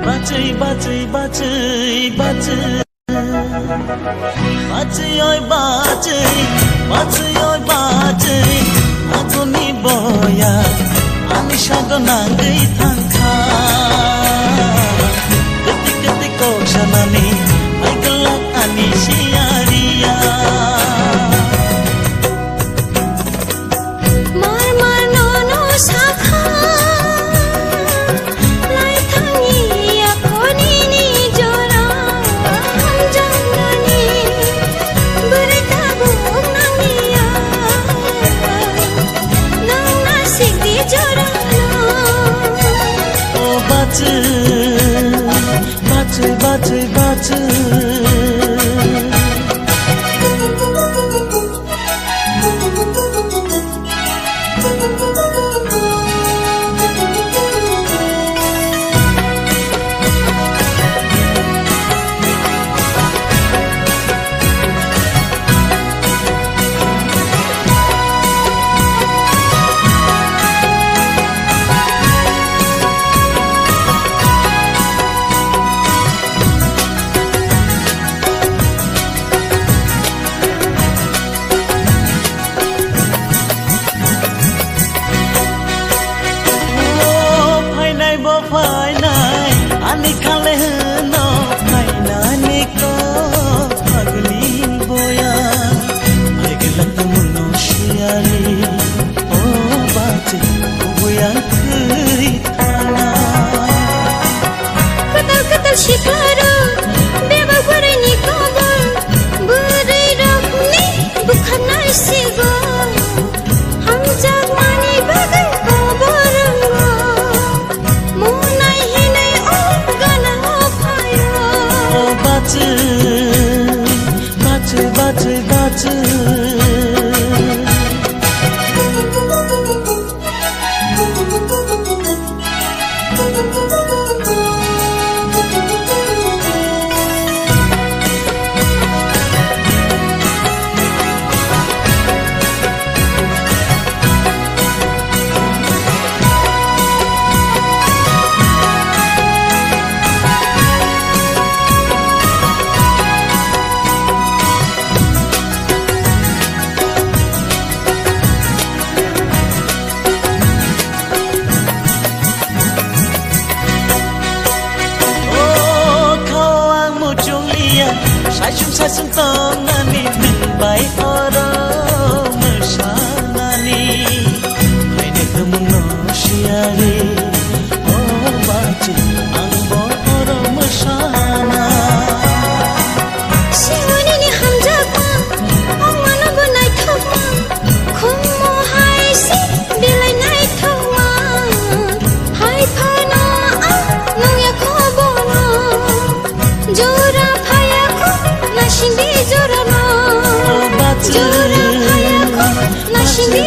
बाचै बाचै बाचै बाचै बाचै ओइ बाचै बाचै ओइ बाचै आगोनि बया आंनि सागोनांगै थांखा केति केति कौसानानै फाइगोलाक आंनि सियारिया बाचै बाचै बाचै फाइनाय आंनि खाले होनो फाइनानै को फागुनि बया फाइगोलाक मुनो सियारि ओ बाचै बया खै थाना कतल कतल शिखारो बेबा फरायनि खबर बोरै रखनि बुखानाय सिगो हामजाक मानि बागै बाचै बाचै बाचै साइसुं तंनानै दोनबाय अर' मोसानानै फाइनायखौ मुनो सियारि अ बाचै आंबो अर' मोसाना सिंहनिनि हामजाखा आं मानोबो नायथावा खुमो हायसि बिलाइ नायथावा हायफाना आं नंया खबरा जरा Nashindi jorano, jora hayako, nashindi